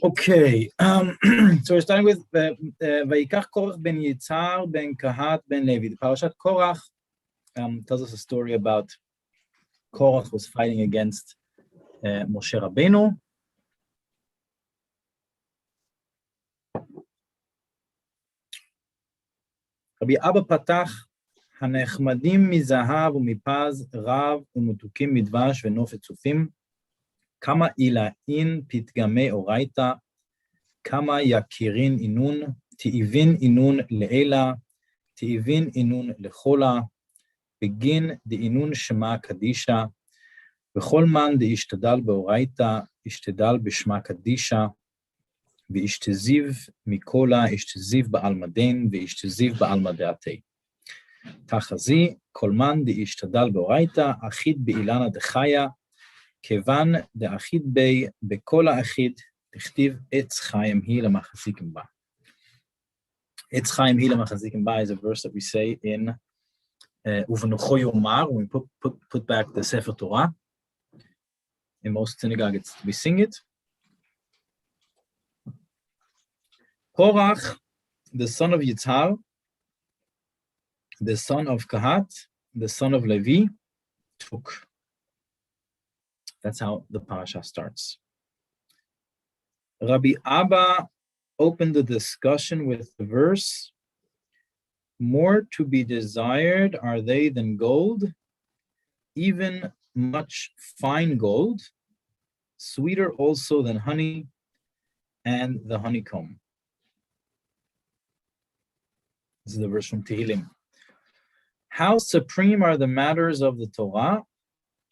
Okay, so we're starting with Vayikach Korach ben Yitzhar ben Kahat ben Levi. The Parashat Korach tells us a story about Korach was fighting against Moshe Rabbeinu. Rabbi Abba Patach הנכמדים מזהב ומפז רב ומתוקים מדבש ונופת צופים כמה עילאין פתגמי אורייתא כמה יקירין אינון תאבין אינון לאלה תאבין אינון לחולה בגין דאינון שמה קדישה וכל מן דאשתדל באורייתא אשתדל בשמה קדישה ואשתזיב מקולה אשתזיב בעלמא דין ואשתזיב בעלמא דעתי תחזי כל מן דאשתדל באורייתא אחיד באילנה דחיה כיוון דאחיד בי בכל האחיד תכתיב עץ חיים היא למחזיקים בה. עץ חיים היא למחזיקים בה is a verse that we say in ובנוחו יאמר, when we put back the Sefer Torah. In most synagogues we sing it. Korach, the son of Yitzhar, the son of Kahat, the son of Levi, took. That's how the parasha starts. Rabbi Abba opened the discussion with the verse, more to be desired are they than gold, even much fine gold, sweeter also than honey and the honeycomb. This is the verse from Tehillim. How supreme are the matters of the Torah,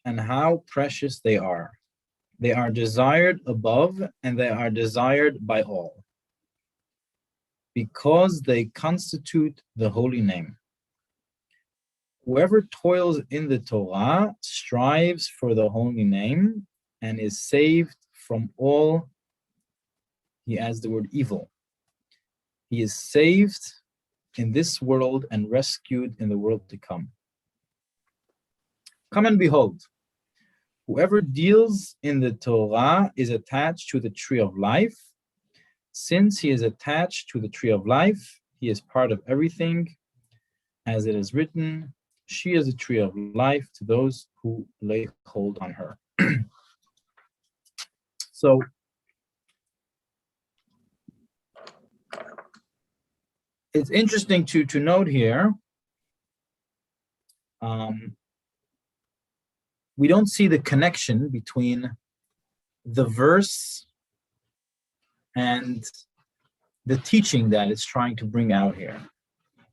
and how precious they are. They are desired above, and they are desired by all, because they constitute the holy name. Whoever toils in the Torah strives for the holy name and is saved from all, he adds the word evil. He is saved in this world and rescued in the world to come. Come and behold, whoever deals in the Torah is attached to the tree of life. Since he is attached to the tree of life, he is part of everything. As it is written, she is a tree of life to those who lay hold on her. So, it's interesting to note here, we don't see the connection between the verse and the teaching that it's trying to bring out here.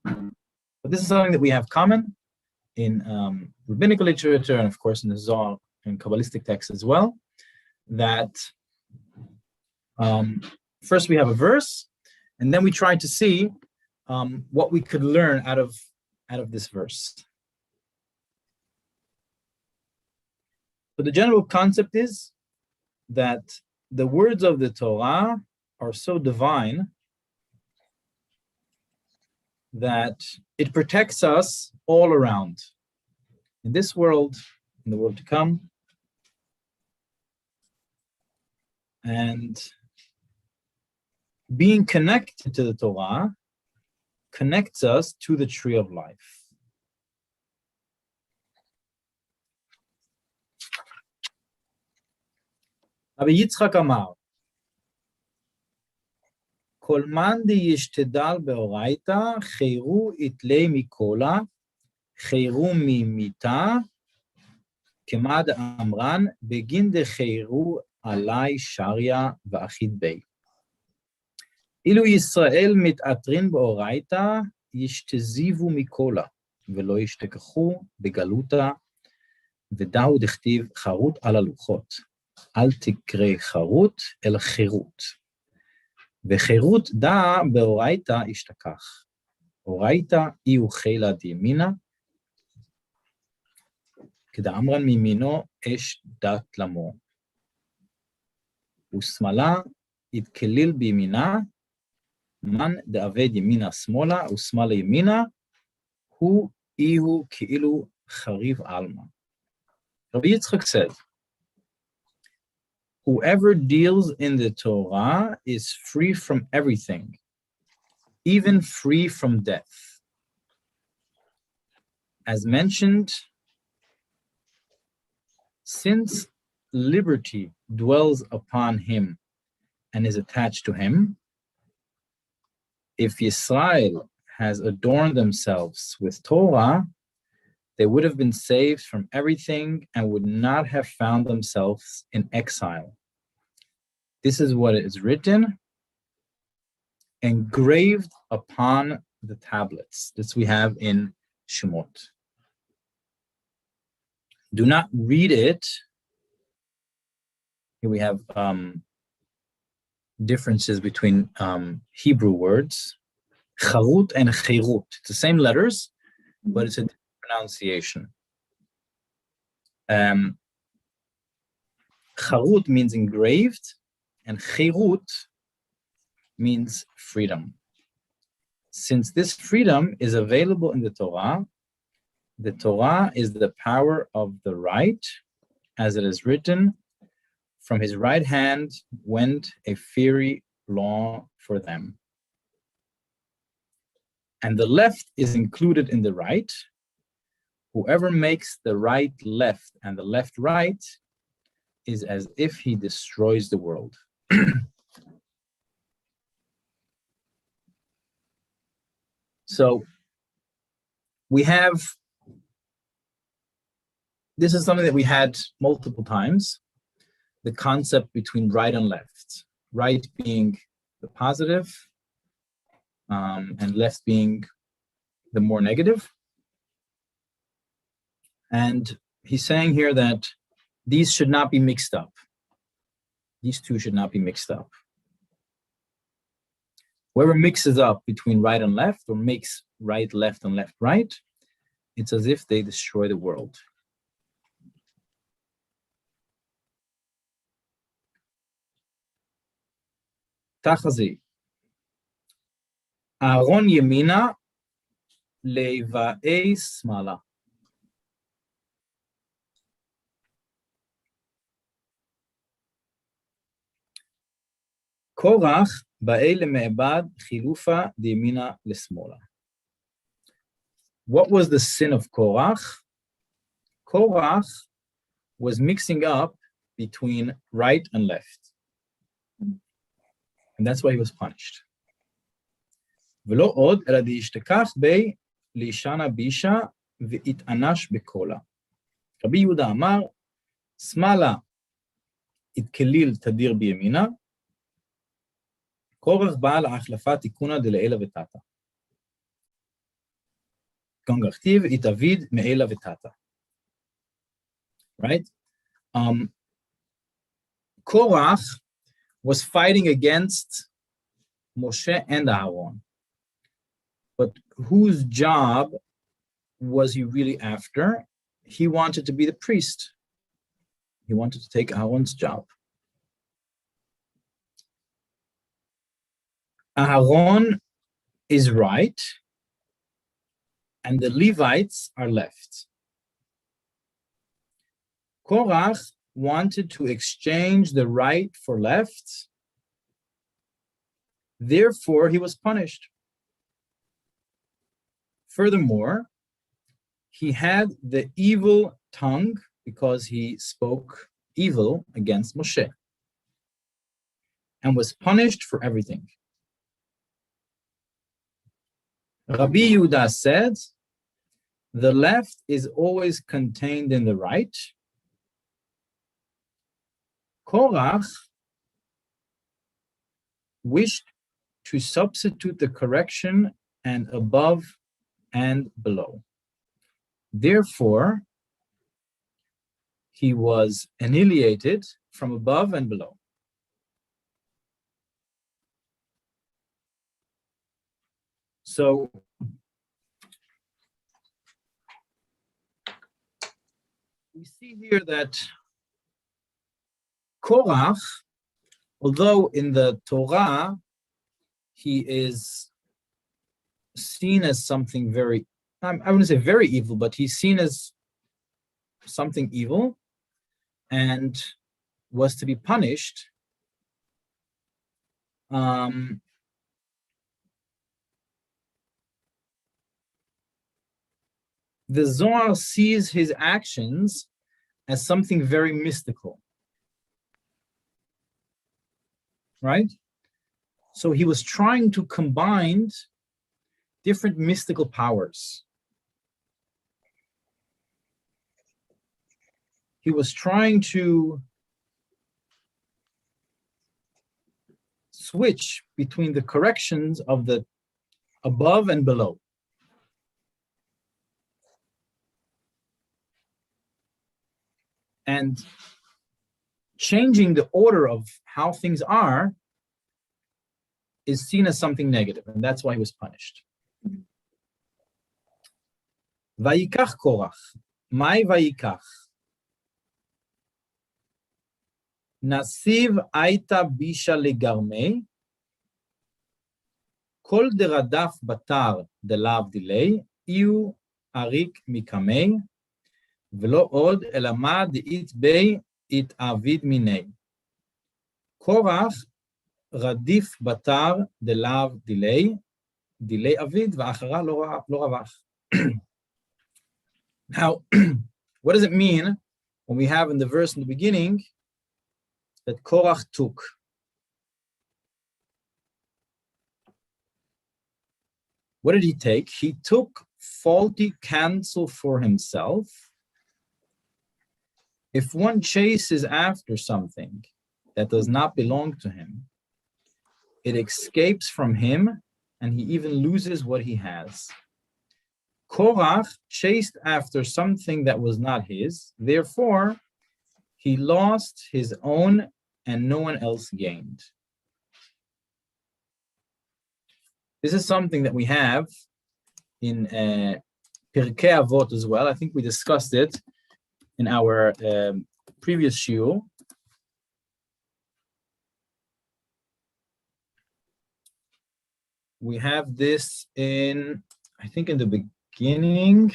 But this is something that we have common in rabbinical literature and of course in the Zohar and Kabbalistic texts as well, that first we have a verse and then we try to see what we could learn out of this verse. So the general concept is that the words of the Torah are so divine that it protects us all around. In this world, in the world to come, and being connected to the Torah connects us to the tree of life. Rabbi Yitzchak Amar, כל מן דישתדל באורייתא, חיירו יתלה מקולה, חיירו ממיתה, כמד אמרן, בגין דחיירו עלי שריה ואחיד בי. אילו ישראל מתעטרין באורייתא, ישתזיבו מקולה, ולא ישתכחו בגלותה, ודאו דכתיב חרוט על הלוחות. אל תקרא חרוט, אלא חירות. וחירות דא באורייתא ישתכח. אורייתא אי אוכלה דימינה, כדאמרן מימינו אש דת למו. ושמאלה יתכליל בימינה, מן דאבד ימינה שמאלה, ושמאלה ימינה, הוא איהו כאילו חריב עלמא. Rabbi Yitzchak said, whoever deals in the Torah is free from everything, even free from death. As mentioned, since liberty dwells upon him and is attached to him, if Yisrael has adorned themselves with Torah, they would have been saved from everything and would not have found themselves in exile. This is what is written, engraved upon the tablets. This we have in Shemot. Do not read it. Here we have differences between Hebrew words, charut and chirut. It's the same letters, but it's a different pronunciation. Charut means engraved, and chirut means freedom. Since this freedom is available in the Torah is the power of the right, as it is written, from his right hand went a fiery law for them. And the left is included in the right. Whoever makes the right left and the left right is as if he destroys the world. So we have, this is something that we had multiple times, the concept between right and left. Right being the positive, and left being the more negative. And he's saying here that these should not be mixed up. These two should not be mixed up. Whoever mixes up between right and left, or makes right left and left right, it's as if they destroy the world. Tachazi. Aaron yemina levaei smala. Korach ba'ei leme'ebad chilufa diyemina lesmola. What was the sin of Korach? Korach was mixing up between right and left. And that's why he was punished. ולא עוד, אלא דהשתכח בי לישנה בישה והתענש בקולה. רבי יהודה אמר, שמאלה התכליל תדיר בימינה, קורח בא להחלפה תיקונה דלעילה ותתה. גם כתיב, התאביד מעילה ותתה. Right? Korach was fighting against Moshe and Aaron. But whose job was he really after? He wanted to be the priest. He wanted to take Aaron's job. Aaron is right, and the Levites are left. Korach wanted to exchange the right for left. Therefore, he was punished. Furthermore, he had the evil tongue because he spoke evil against Moshe and was punished for everything. Rabbi Yehuda said, the left is always contained in the right. Korach wished to substitute the correction and above and below. Therefore, he was annihilated from above and below. So, we see here that Korach, although in the Torah, he is seen as something very, I wouldn't say very evil, but he's seen as something evil. And was to be punished, the Zohar sees his actions as something very mystical, right? So he was trying to combine different mystical powers. He was trying to switch between the corrections of the above and below. And changing the order of how things are is seen as something negative, and that's why he was punished. Vayikach Korach. Mai vayikach. Nasiv aita bisha legarmei. Kol deradaf batar delav delay. Iu arik mikamei. Velo od elama de'it bei it avid minei. Korach radif batar delav delay. Delay avid va'achara lo ravach. Now, what does it mean when we have in the verse in the beginning that Korach took? What did he take? He took faulty counsel for himself. If one chases after something that does not belong to him, it escapes from him and he even loses what he has. Korach chased after something that was not his, therefore he lost his own and no one else gained. This is something that we have in Pirkei Avot as well. I think we discussed it in our previous shiur. We have this in, I think in the beginning.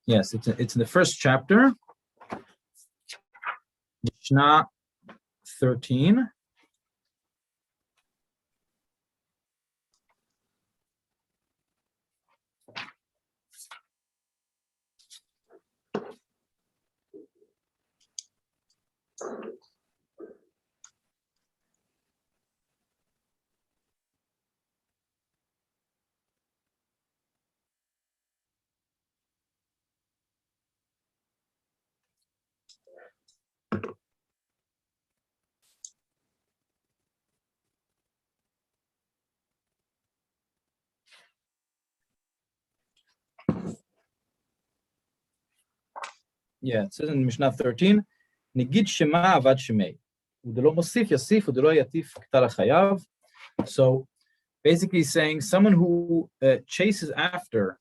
Yes, it's in the first chapter, Mishnah 13. Yeah, it says in Mishnah 13, Nigid Shema Avad Shemei. Udelo Mosif Yasif, Udelo Yatif Ktala Chayav. So basically saying someone who chases after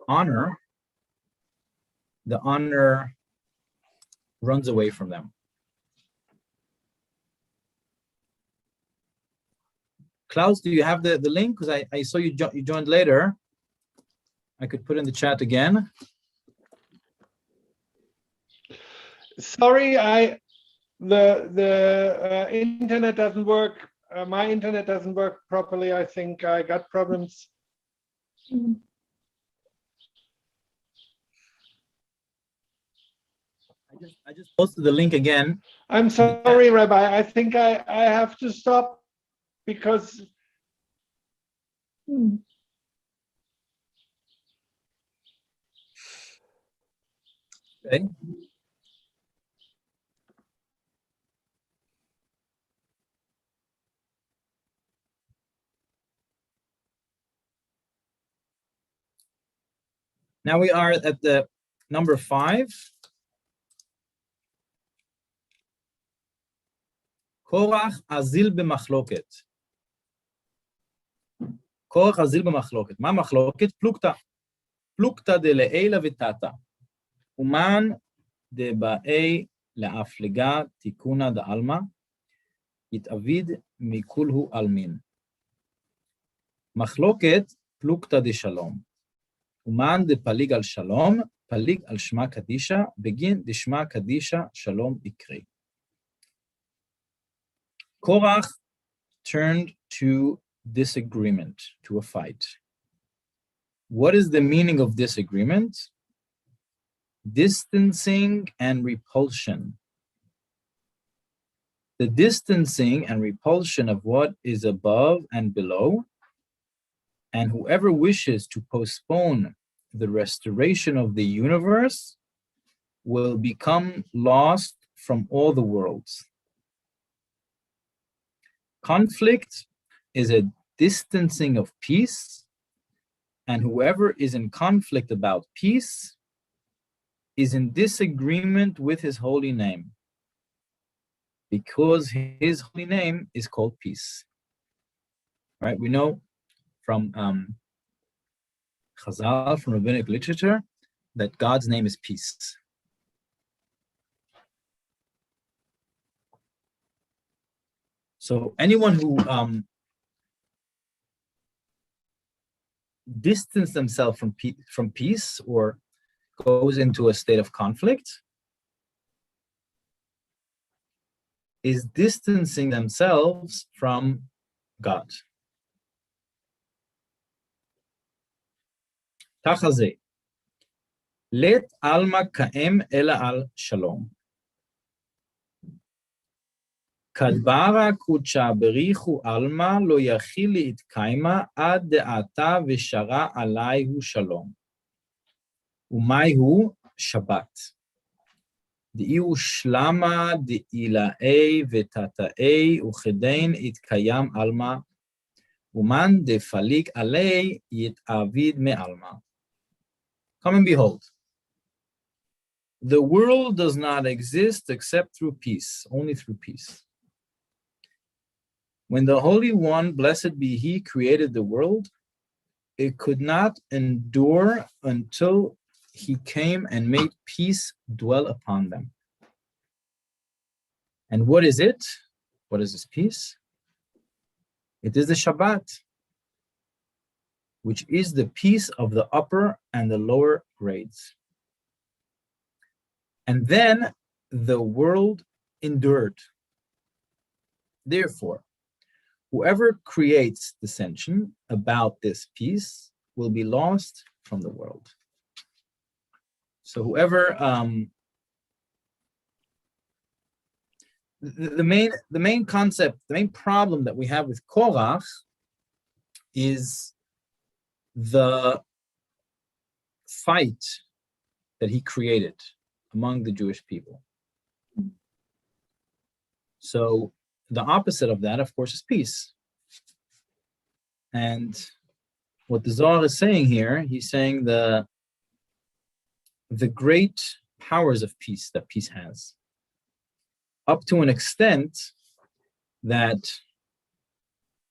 honor, the honor runs away from them. Klaus, do you have the link? Because I saw you joined later. I could put in the chat again. Sorry, the internet doesn't work. My internet doesn't work properly. I think I got problems. I just posted the link again. I'm sorry, Rabbi. I think I have to stop because. Okay. Now we are at the number 5. Korach azil b'machloket. Korach azil b'machloket. Ma machloket? Plukta. Plukta de le'ela v'tata. Uman de ba'ei le'afliga tikuna da alma. Yitavid mikulhu almin. Machloket plukta de shalom. Uman de palig al shalom, palig al shma kadisha, begin de shma kadisha shalom ikri. Korach turned to disagreement, to a fight. What is the meaning of disagreement? Distancing and repulsion. The distancing and repulsion of what is above and below, and whoever wishes to postpone the restoration of the universe will become lost from all the worlds. Conflict is a distancing of peace, and whoever is in conflict about peace is in disagreement with his holy name, because his holy name is called peace. Right? We know from Chazal, from rabbinic literature, that God's name is peace. So anyone who distances themselves from peace or goes into a state of conflict is distancing themselves from God. Tachaze, let alma kaem ela al shalom. Kadbara kucha berichu alma lo yachili itkaima ad deata v'shara alayhu shalom. Umayhu Shabbat. Di'u shlama di'ilae v'tatae uchedein itkayam alma. Uman defalik alei yitavid me alma. Come and behold. The world does not exist except through peace, only through peace. When the Holy One, blessed be He, created the world, it could not endure until He came and made peace dwell upon them. And what is it? What is this peace? It is the Shabbat, which is the peace of the upper and the lower grades. And then the world endured. Therefore, whoever creates dissension about this peace will be lost from the world. So whoever, the main concept, the main problem that we have with Korach is the fight that he created among the Jewish people. So the opposite of that, of course, is peace. And what the Zohar is saying here, he's saying the great powers of peace that peace has, up to an extent that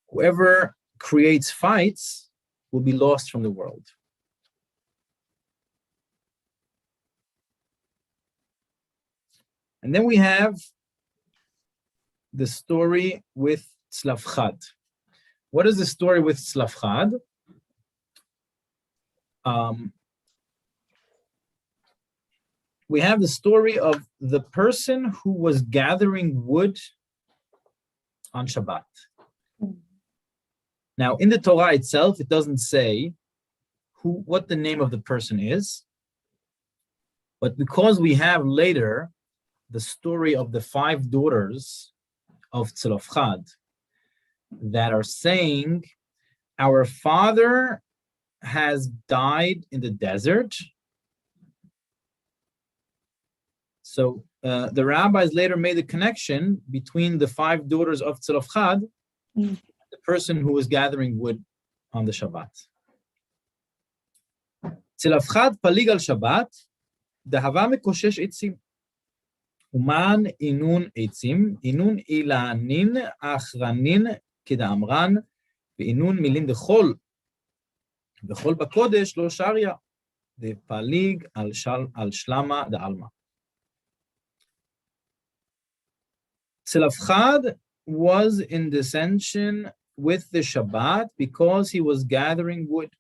whoever creates fights will be lost from the world. And then we have the story with Tzlafchad. What is the story with Tzlafchad? We have the story of the person who was gathering wood on Shabbat. Now, in the Torah itself, it doesn't say what the name of the person is, but because we have later the story of the 5 daughters of Tzlafchad that are saying, our father has died in the desert. So the rabbis later made a connection between the 5 daughters of Tzlafchad and the person who was gathering wood on the Shabbat. Tzlafchad palig al Shabbat, dehava mekoshesh etzim. Uman inun etzim, inun ilanin achranin kedamran, ve'inun milin dechol. Dechol bakodesh lo sharia, depalig al shlama de alma. Tzlafchad was in dissension with the Shabbat because he was gathering wood.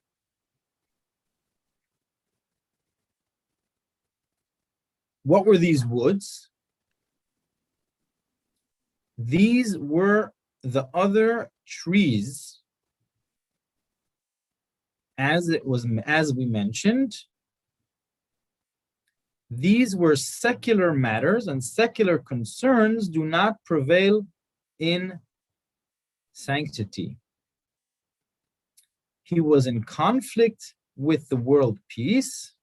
What were these woods? These were the other trees, as we mentioned. These were secular matters, and secular concerns do not prevail in sanctity. He was in conflict with the world peace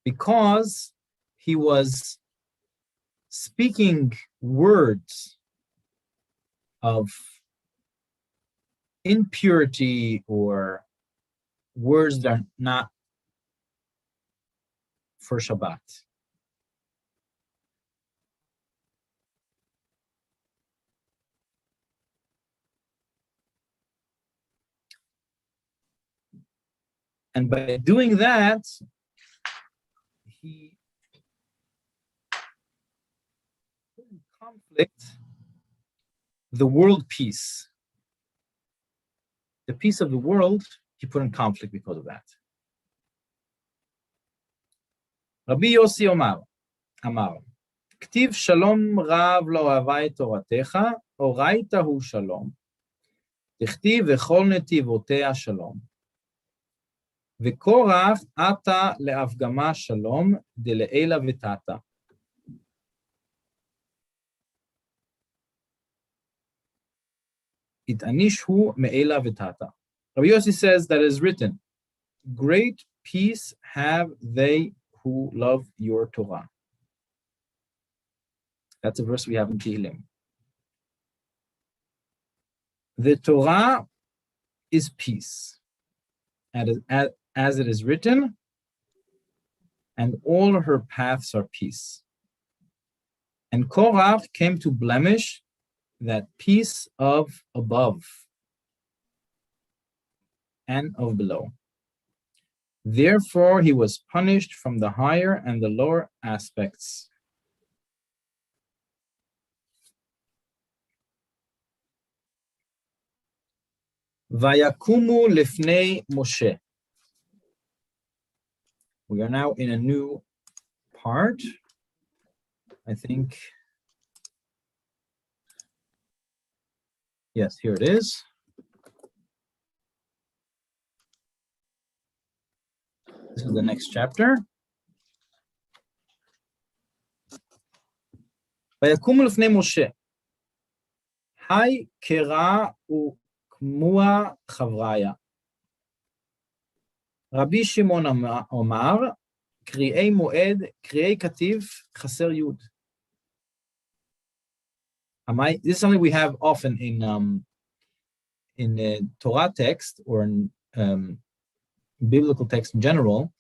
because he was speaking words of impurity or words that are not for Shabbat. And by doing that, he put in conflict the world peace. The peace of the world, he put in conflict because of that. Rabbi Yossi אמר, כתיב שלום רב לא אהבה את תורתך, אורייתא הוא שלום. תכתיב וכל נתיבותיה שלום. וקורח עתה להפגמה שלום, דלעילה ותתה. התעניש הוא מעילה ותתה. Rabbi Yossi says that it is written, great peace have they who love your Torah. That's a verse we have in Tehillim. The Torah is peace, as it is written, and all her paths are peace. And Korach came to blemish that peace of above and of below. Therefore, he was punished from the higher and the lower aspects. Vayakumu lifnei Moshe. We are now in a new part, I think. Yes, here it is. This is the next chapter. ויקומו לפני משה. היי קרא וכמוה חבריה. רבי שמעון אמר, קריאי מועד, קריאי כתיב, חסר יוד. This is something we have often in Torah text or in biblical text in general,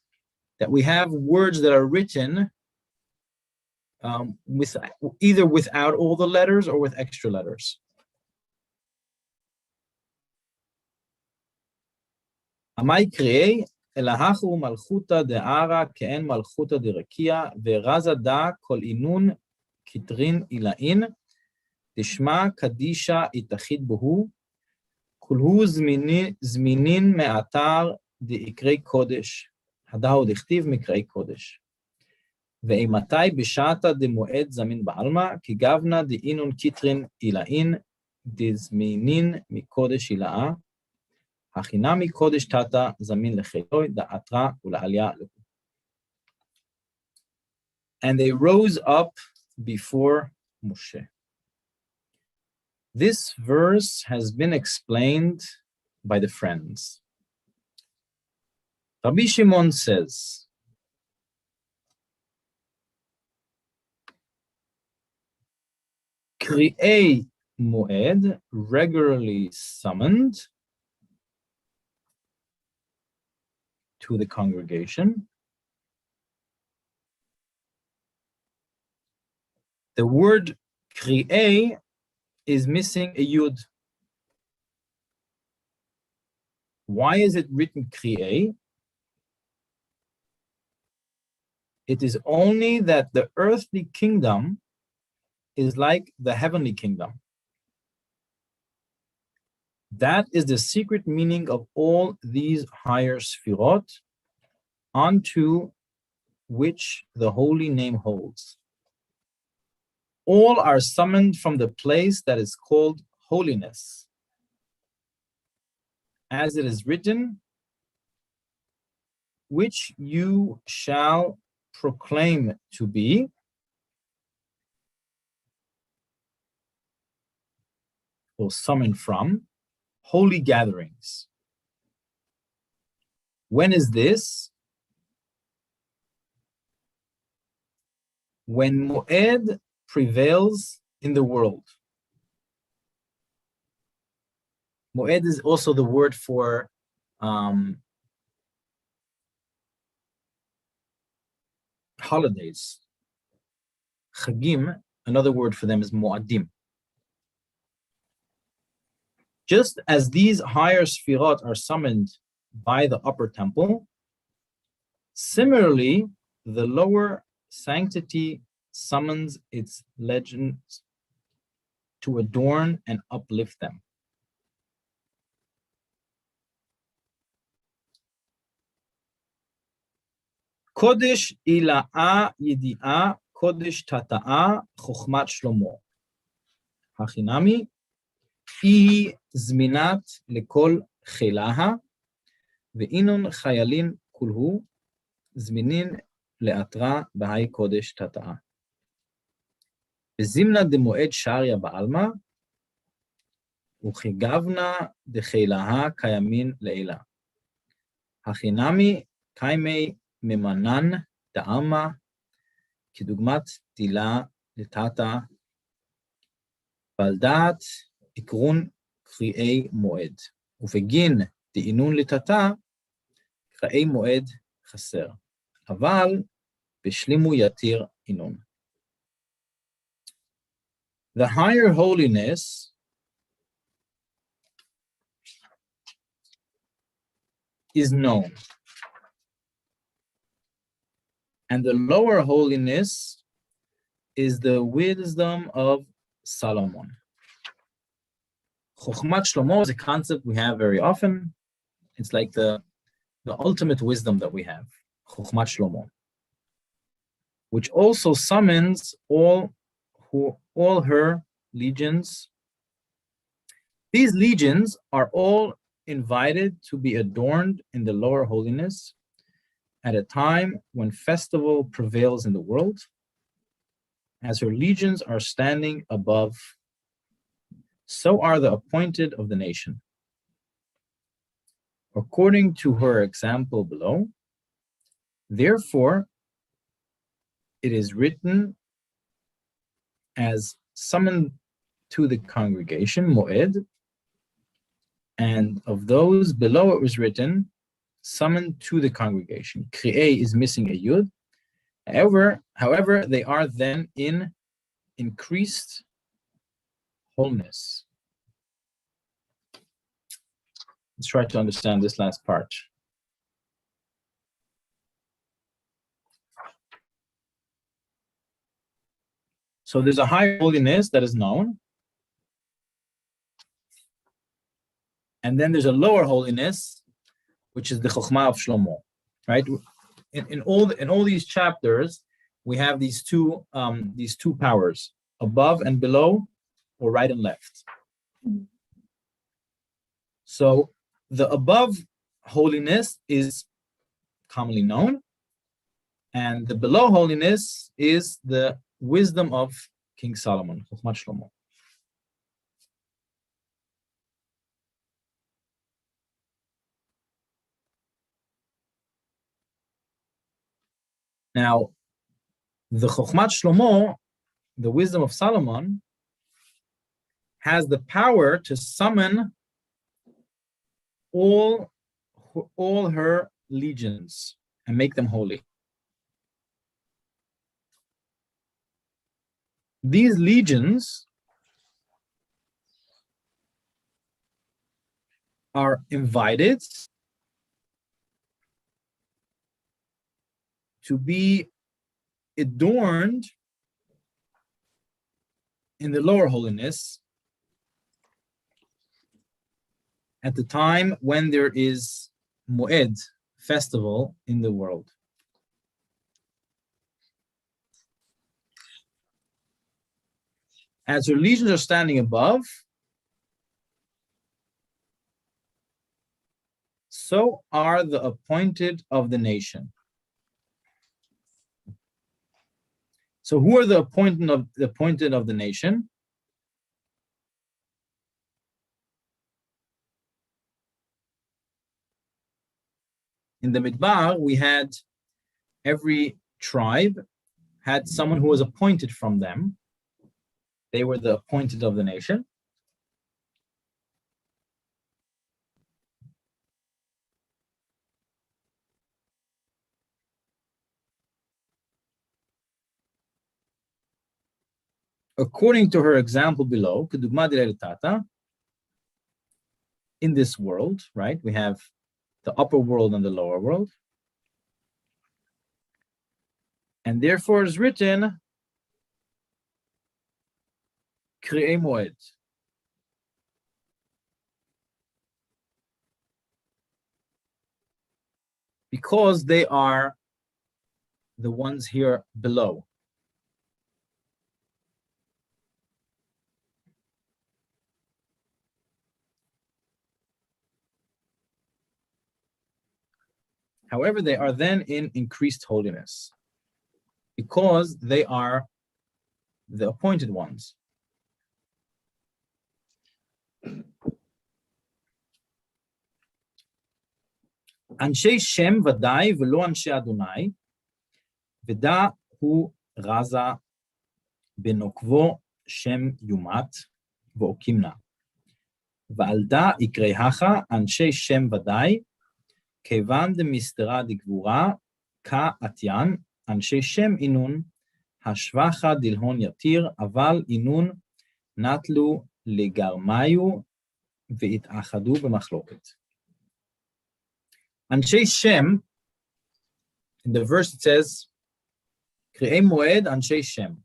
that we have words that are written with either without all the letters or with extra letters. Amai krei elahachu malchuta de'ara ke'en malchuta de'rakia ve'raza da kol inun kitrin ilain tishma kadisha itachid bohu kulhu zminin me'atar de'ikrei kodesh hadahu dechtiv mikrai kodesh ואימתי בשעתה דמועד זמין בעלמא, כי גבנה דאינון קיטרין אילאין, דזמינין מקודש אילאה, הכינה מקודש תתה זמין לחילוי, דעתרה ולעליה לכו. And they rose up before Moshe. This verse has been explained by the friends. Rabbi Shimon says, Kri'ei Moed, regularly summoned to the congregation. The word Kri'ei is missing a yud. Why is it written Kri'ei? It is only that the earthly kingdom is like the heavenly kingdom. That is the secret meaning of all these higher sfirot, unto which the holy name holds. All are summoned from the place that is called holiness. As it is written, which you shall proclaim to be or summon from holy gatherings. When is this? When Moed prevails in the world. Moed is also the word for holidays. Chagim, another word for them is Moadim. Just as these higher Sfirot are summoned by the upper temple, similarly, the lower sanctity summons its legends to adorn and uplift them. Kodesh ila'a yidi'a, Kodesh tata'a, Chochmat Shlomo. Hachinami, היא זמינת לכל חילה, ואינון חיילים כולהו זמינין לאתרה בהי קודש תתאה. בזימנה דמועד שעריה בעלמא, וכגבנה דחילה קיימין לעילה. הכינמי קיימי ממנן דעלמא, כדוגמת תילה לטאטא, בלדעת עקרון קריאי מועד, ובגין דעינון לטאטא, קריאי מועד חסר, אבל בשלימו יתיר עינון. The higher holiness is known, and the lower holiness is the wisdom of Solomon. Chochmat Shlomo is a concept we have very often. It's like the ultimate wisdom that we have, Chochmat Shlomo, which also summons all her legions. These legions are all invited to be adorned in the lower holiness at a time when festival prevails in the world, as her legions are standing above. So are the appointed of the nation. According to her example below, therefore, it is written as summoned to the congregation, Moed, and of those below it was written, summoned to the congregation. Kri'e is missing a yud. However, they are then in increased wholeness. Let's try to understand this last part. So there's a higher holiness that is known, and then there's a lower holiness, which is the Chokhmah of Shlomo, right? In all these chapters, we have these two powers, above and below, or right and left. So the above holiness is commonly known, and the below holiness is the wisdom of King Solomon, Chokhmat Shlomo. Now, the Chokhmat Shlomo, the wisdom of Solomon, has the power to summon all her legions and make them holy. These legions are invited to be adorned in the lower holiness at the time when there is Moed, festival in the world. As her legions are standing above, so are the appointed of the nation. So who are the appointed of the nation? In the Midbar, we had every tribe had someone who was appointed from them. They were the appointed of the nation. According to her example below, in this world, right, we have the upper world and the lower world. And therefore is written, Kri'ei Moed. Because they are the ones here below. However, they are then in increased holiness because they are the appointed ones. אנשי שם ודאי ולא אנשי אדוני, ודע הוא רזה בנוקבו שם יומת ואוקימנה. ועל דע יקראך אנשי שם ודאי, כיוון דמסתרה דגבורה, כעתיין, אנשי שם אינון, השבחה דלהון יתיר, אבל אינון נטלו לגרמיו והתאחדו במחלוקת. Anshe Shem, in the verse it says, Kri'ei Moed Anshe Shem.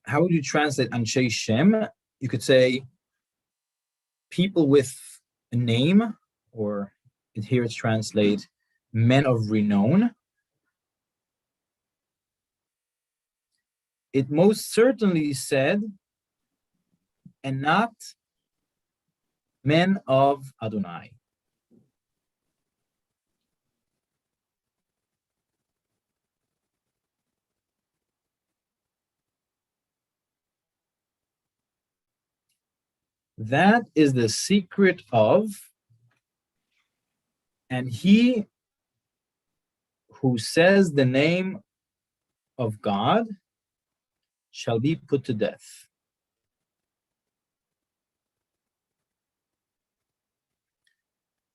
How would you translate Anshe Shem? You could say people with a name, or here it's translated men of renown. It most certainly said, and not men of Adonai. That is the secret of, and he who says the name of God shall be put to death.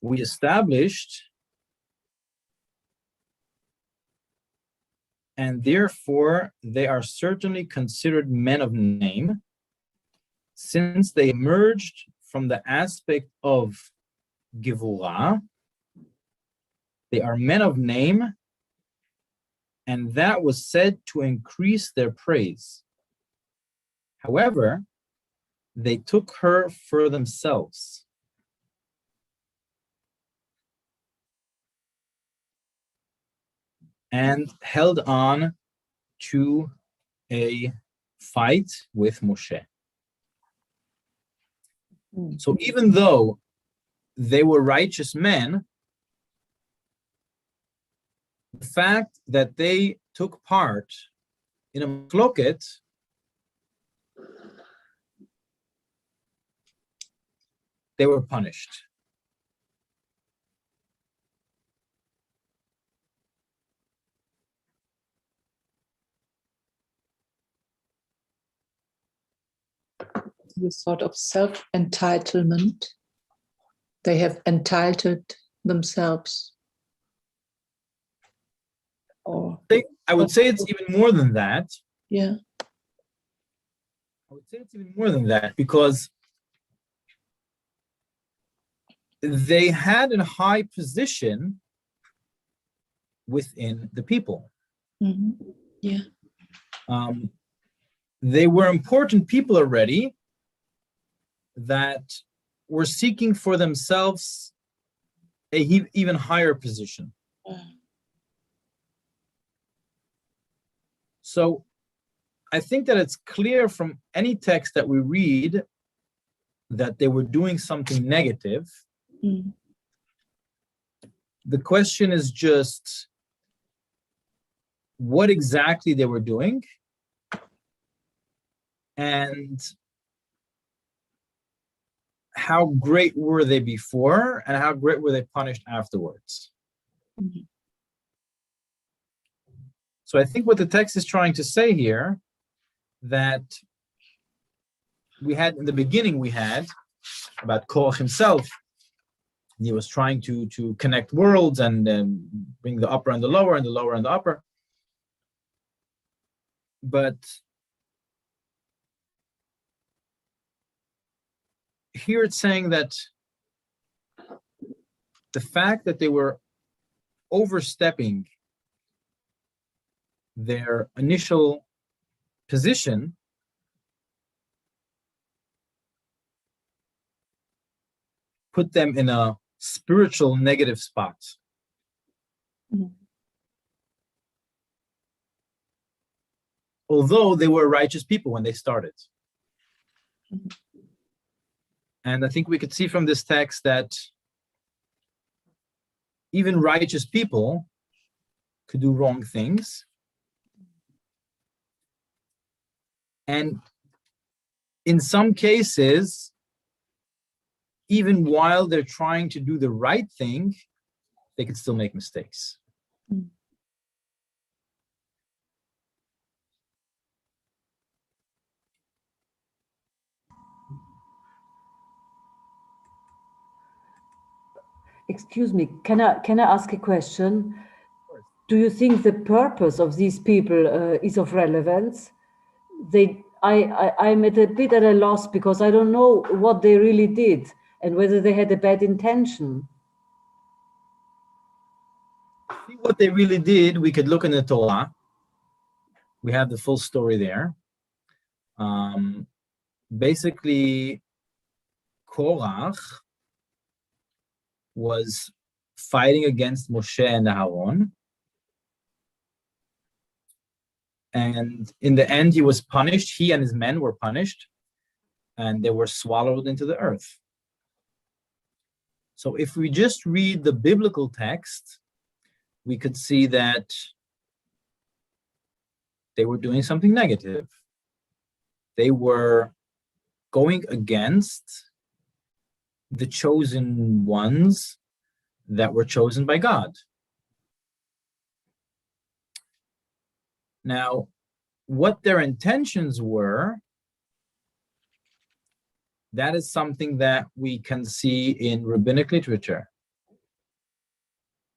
We established, and therefore they are certainly considered men of name, since they emerged from the aspect of Gevurah. They are men of name, and that was said to increase their praise. However, they took her for themselves. And held on to a fight with Moshe. So even though they were righteous men, the fact that they took part in a machloket they were punished. The sort of self-entitlement. They have entitled themselves. Or I would say it's even more than that. Yeah. I would say it's even more than that because they had a high position within the people. Mm-hmm. Yeah. They were important people already that were seeking for themselves a even higher position. So I think that it's clear from any text that we read that they were doing something negative. Mm. The question is just what exactly they were doing and how great were they before and how great were they punished afterwards. Mhm. So I think what the text is trying to say here, that we had in the beginning, we had about Korach himself. He was trying to connect worlds and bring the upper and the lower and the lower and the upper. But here it's saying that the fact that they were overstepping their initial position put them in a spiritual negative spot. Mhm. Although they were righteous people when they started. Mhm. And I think we could see from this text that even righteous people could do wrong things. And in some cases, even while they're trying to do the right thing, they could still make mistakes. Mm. Excuse me, can I ask a question? Do you think the purpose of these people is of relevance? I'm at a bit at a loss because I don't know what they really did and whether they had a bad intention. See what they really did, we could look in the Torah. We have the full story there. Basically, Korach was fighting against Moshe and Aaron. And in the end, he was punished. He and his men were punished, and they were swallowed into the earth. So if we just read the biblical text, we could see that they were doing something negative. They were going against the chosen ones that were chosen by God. Now, what their intentions were, that is something that we can see in rabbinic literature.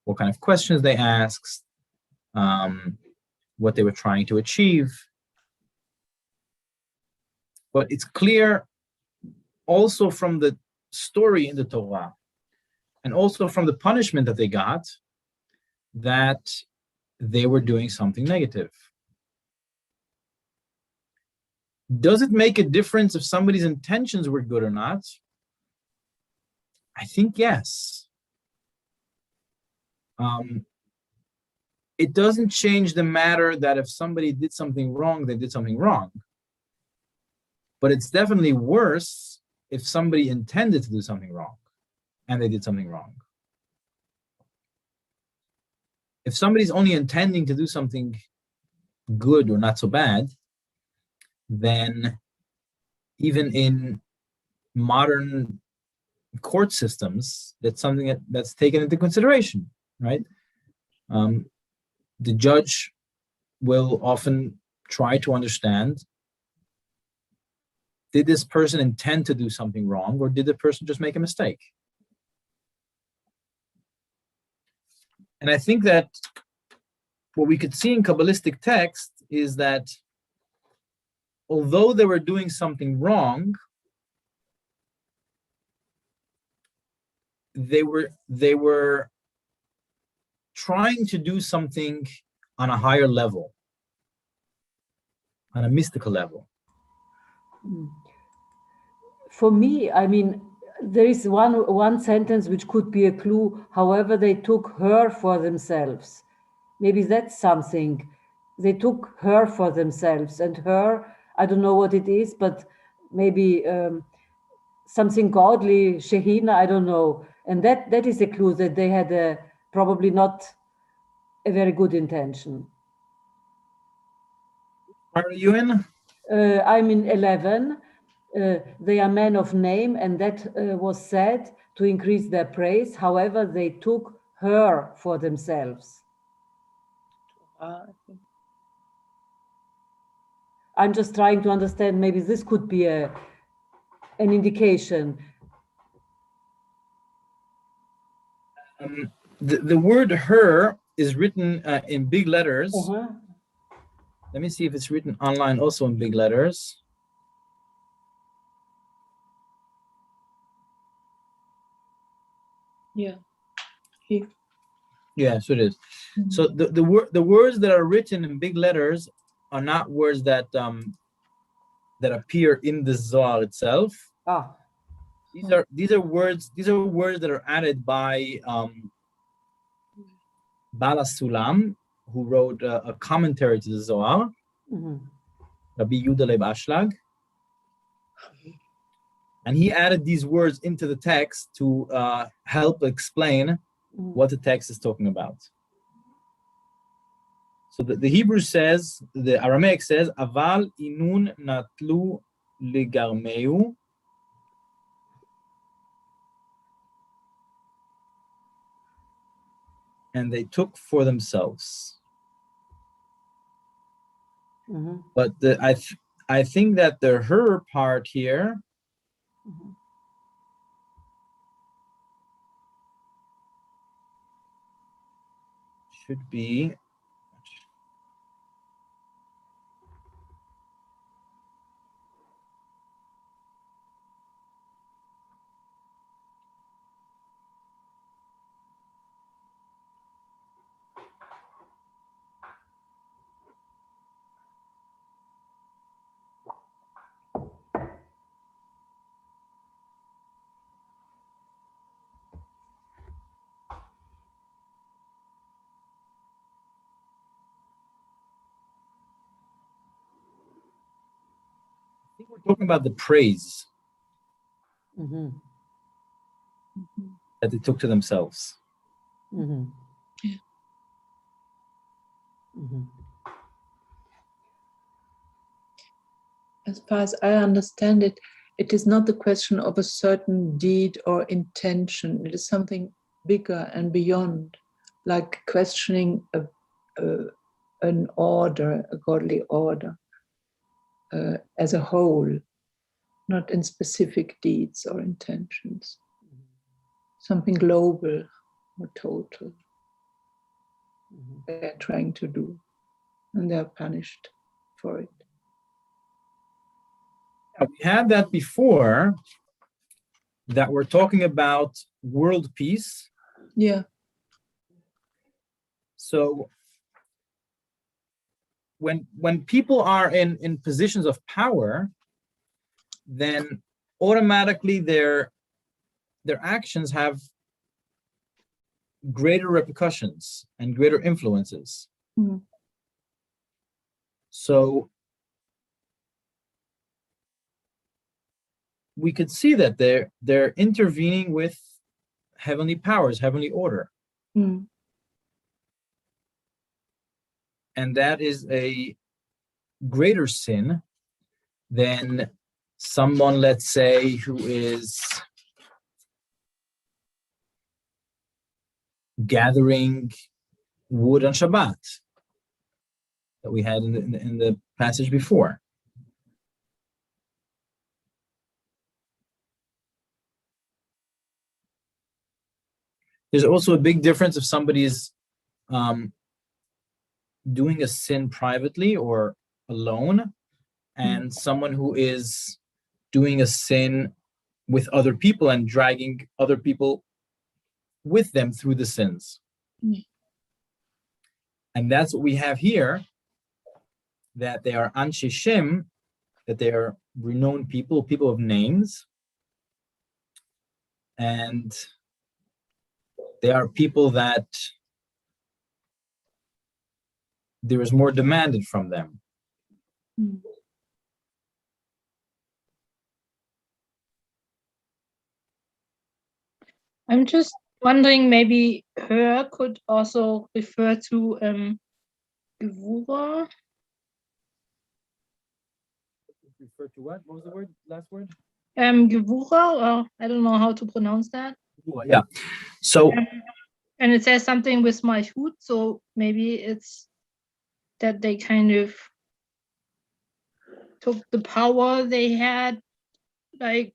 What kind of questions they asked, what they were trying to achieve. But it's clear also from the story in the Torah and also from the punishment that they got that they were doing something negative. Does it make a difference if somebody's intentions were good or not? I think yes. It doesn't change the matter that if somebody did something wrong, they did something wrong. But it's definitely worse if somebody intended to do something wrong and they did something wrong. If somebody's only intending to do something good or not so bad, then even in modern court systems, that's something that's taken into consideration, right? The judge will often try to understand, did this person intend to do something wrong, or did the person just make a mistake? And I think that what we could see in Kabbalistic text is that although they were doing something wrong, they were trying to do something on a higher level, on a mystical level. For me, I mean, there is one sentence which could be a clue. However, they took her for themselves. Maybe that's something. they took her for themselves, and her, I don't know what it is, but maybe something godly, Shehina, I don't know. And that is a clue that they had probably not a very good intention. Are you in? I'm in 11. They are men of name, and that was said to increase their praise. However, they took her for themselves. I think. I'm just trying to understand, maybe this could be an indication. The word her is written in big letters. Uh-huh. Let me see if it's written online also in big letters. Yeah. Here. Yeah, so it is. So the words that are written in big letters are not words that that appear in the Zohar itself. Ah. These are words that are added by Bala Sulam, who wrote a commentary to the Zohar, Rabbi Yehuda Leib Ashlag. And he added these words into the text to help explain what the text is talking about. So the Hebrew says, the Aramaic says, Aval inun natlu ligarmeu. And they took for themselves. But I think that the her part here should be I think we're talking about the praise that they took to themselves. As far as I understand it, it is not the question of a certain deed or intention. It is something bigger and beyond, like questioning an order, a godly order, as a whole, not in specific deeds or intentions. Something global or total they're trying to do, and they're punished for it. We had that before, that we're talking about world peace. Yeah. So when people are in positions of power, then automatically their actions have greater repercussions and greater influences. So we could see that they're intervening with heavenly powers, heavenly order. And that is a greater sin than someone, let's say, who is gathering wood on Shabbat that we had in the passage before. There's also a big difference if somebody is doing a sin privately or alone, and someone who is doing a sin with other people and dragging other people with them through the sins. And that's what we have here, that they are Anshe Shem, that they are renowned people, people of names, and they are people that there is more demanded from them. I'm just wondering, maybe her could also refer to Gevura. Refer to what? What was the word? Last word? Gevura, or I don't know how to pronounce that. Yeah. So And it says something with Malchut, so maybe it's that they kind of took the power they had, like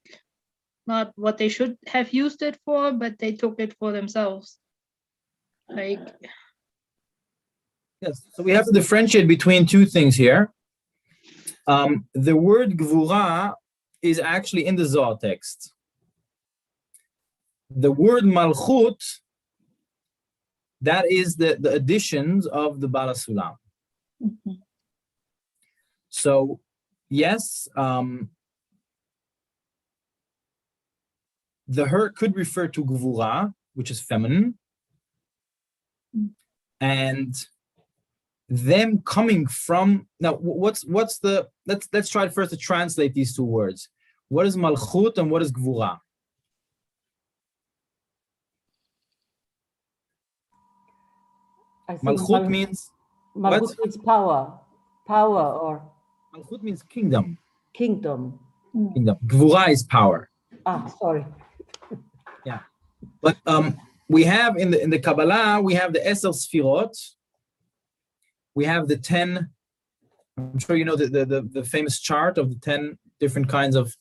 not what they should have used it for, but they took it for themselves. Like, yes, so we have to differentiate between two things here. The word Gvura is actually in the Zohar text. The word Malchut, that is the additions of the Bala Sulam. So, yes, the her could refer to Gvura, which is feminine, and them coming from, now what's the, let's try first to translate these two words. What is Malchut and what is Gvura? I think Malchut means Malchut what? means power, or Malchut means kingdom. kingdom. Kingdom. Gvura is power. Sorry. Yeah, but we have in the Kabbalah, we have the Eser Sfirot. We have the 10. I'm sure you know the famous chart of the 10 different kinds of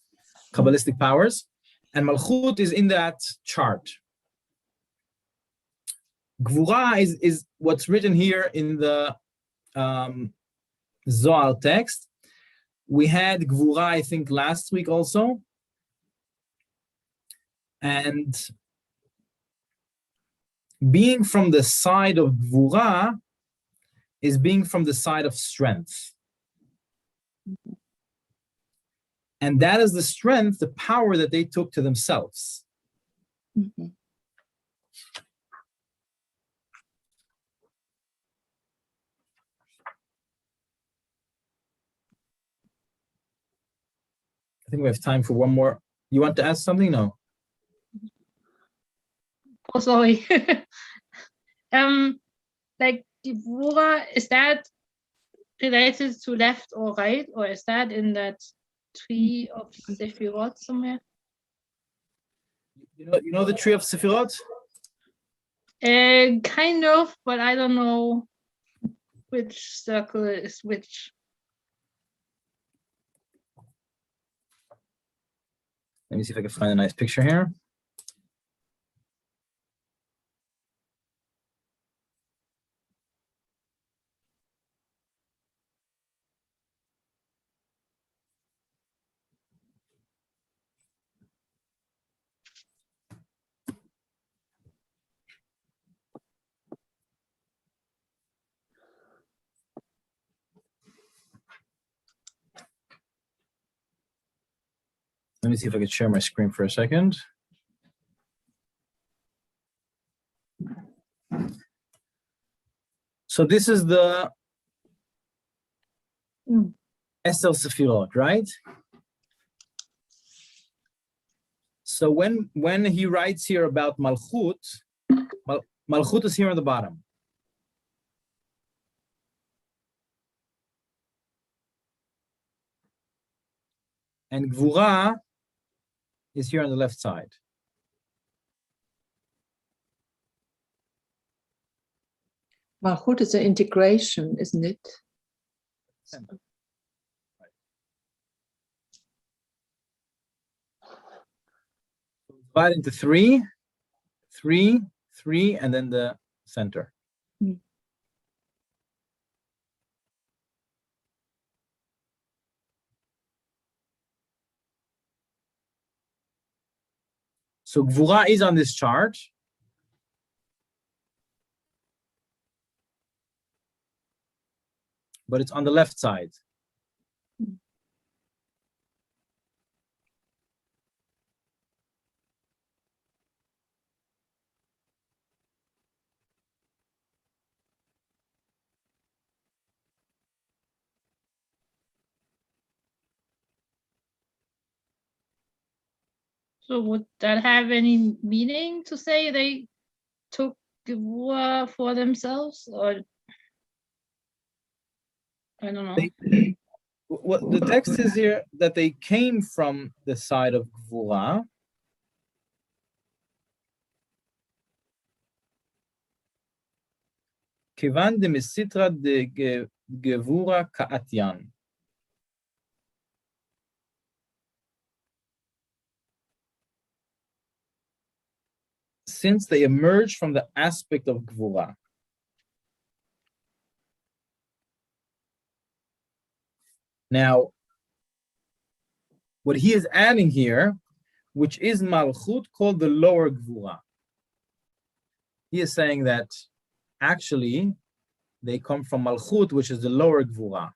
Kabbalistic powers, and Malchut is in that chart. Gvura is what's written here in the Zohar text. We had Gvura, I think, last week also. And being from the side of Gvura is being from the side of strength. And that is the strength, the power that they took to themselves. I think we have time for one more. You want to ask something? No. oh, sorry. Like Gevura, is that related to left or right, or is that in that tree of Sephirot somewhere? You know the tree of Sefirot? Kind of, but I don't know which circle is which. Let me see if I can find a nice picture here. Let me see if I can share my screen for a second. So this is the Eser Sefirot, right? So when he writes here about Malchut, Malchut is here on the bottom. And Gvura is here on the left side. Malchut is an integration, isn't it? Divide into 3, 3, 3, and then the center. So Gvura is on this chart. But it's on the left side. So would that have any meaning to say they took Gevura for themselves, or I don't know. What the text is here, that they came from the side of Gvura. Kivan de Misitra de Gevura Ka'atyan. Since they emerged from the aspect of Gvura. Now, what he is adding here, which is Malchut, called the lower Gvura. He is saying that actually they come from Malchut, which is the lower Gvura.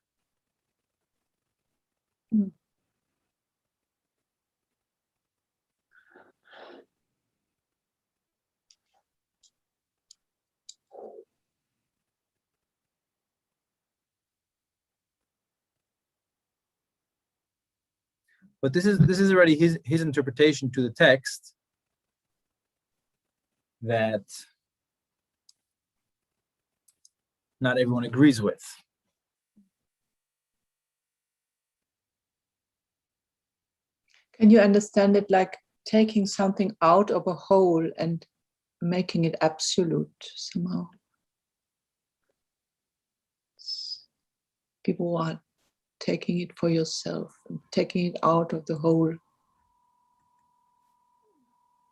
But this is already his interpretation to the text, that not everyone agrees with. Can you understand it like taking something out of a whole and making it absolute somehow? People are taking it for yourself, and taking it out of the whole,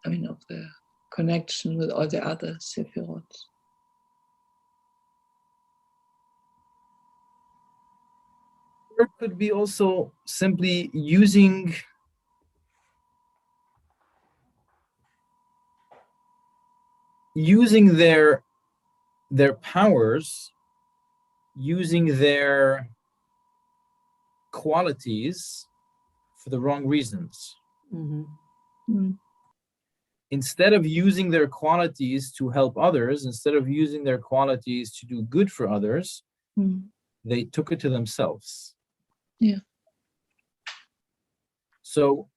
I mean, of the connection with all the other Sephirot. It could be also simply using their powers, using their qualities for the wrong reasons. Instead of using their qualities to help others, instead of using their qualities to do good for others, they took it to themselves. Yeah. So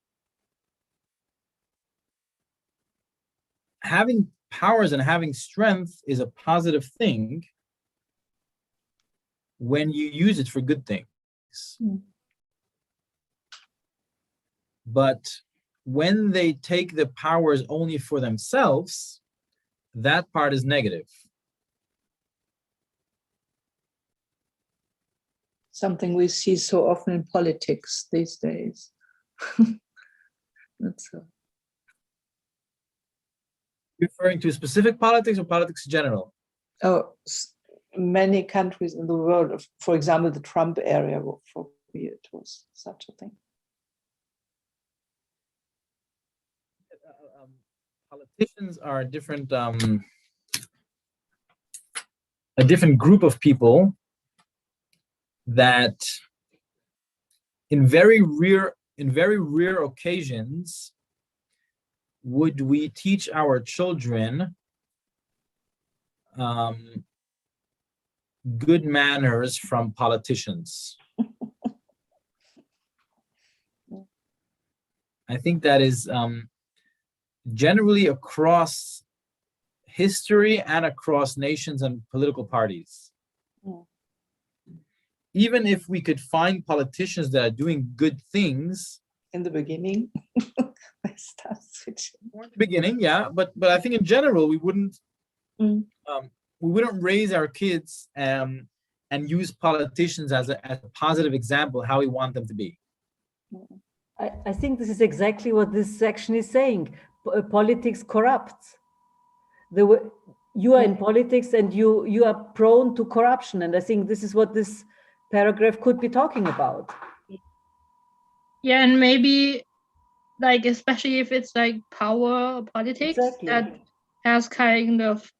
having powers and having strength is a positive thing when you use it for good things. But when they take the powers only for themselves, that part is negative. Something we see so often in politics these days. That's so. Referring to specific politics or politics in general? Oh, many countries in the world, for example, the Trump area, for me it was such a thing. Politicians are a different group of people that in very rare occasions would we teach our children good manners from politicians. I think that is generally across history and across nations and political parties. Even if we could find politicians that are doing good things in the beginning, they start switching. In the beginning, yeah, but I think in general we wouldn't raise our kids and use politicians as a positive example how we want them to be. I think this is exactly what this section is saying. Politics corrupts. You are in politics and you are prone to corruption, and I think this is what this paragraph could be talking about. Yeah, and maybe like especially if it's like power or politics, that has kind of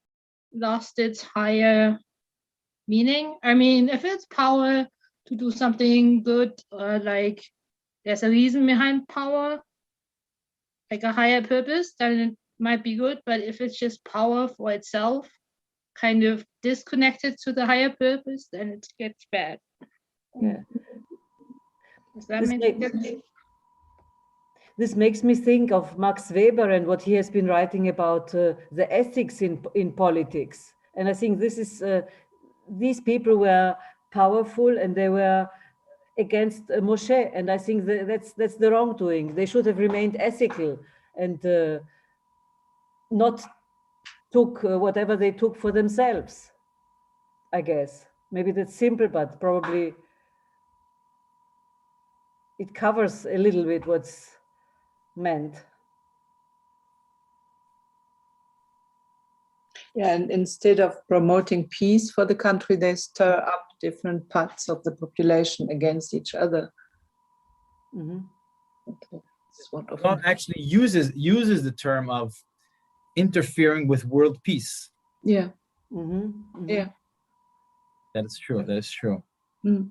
lost its higher meaning. I mean, if it's power to do something good, or like there's a reason behind power, like a higher purpose, then it might be good. But if it's just power for itself, kind of disconnected to the higher purpose, then it gets bad. Yeah. Does that make sense? this makes me think of Max Weber and what he has been writing about the ethics in politics. And I think this is, these people were powerful and they were against Moshe. And I think that's the wrongdoing. They should have remained ethical and not took whatever they took for themselves, I guess. Maybe that's simple, but probably it covers a little bit what's meant. Yeah, and instead of promoting peace for the country, they stir up different parts of the population against each other. Mm-hmm. Okay. Sort of God actually uses the term of interfering with world peace. yeah. Mm-hmm. Mm-hmm. Yeah. That is true. That is true. Mm.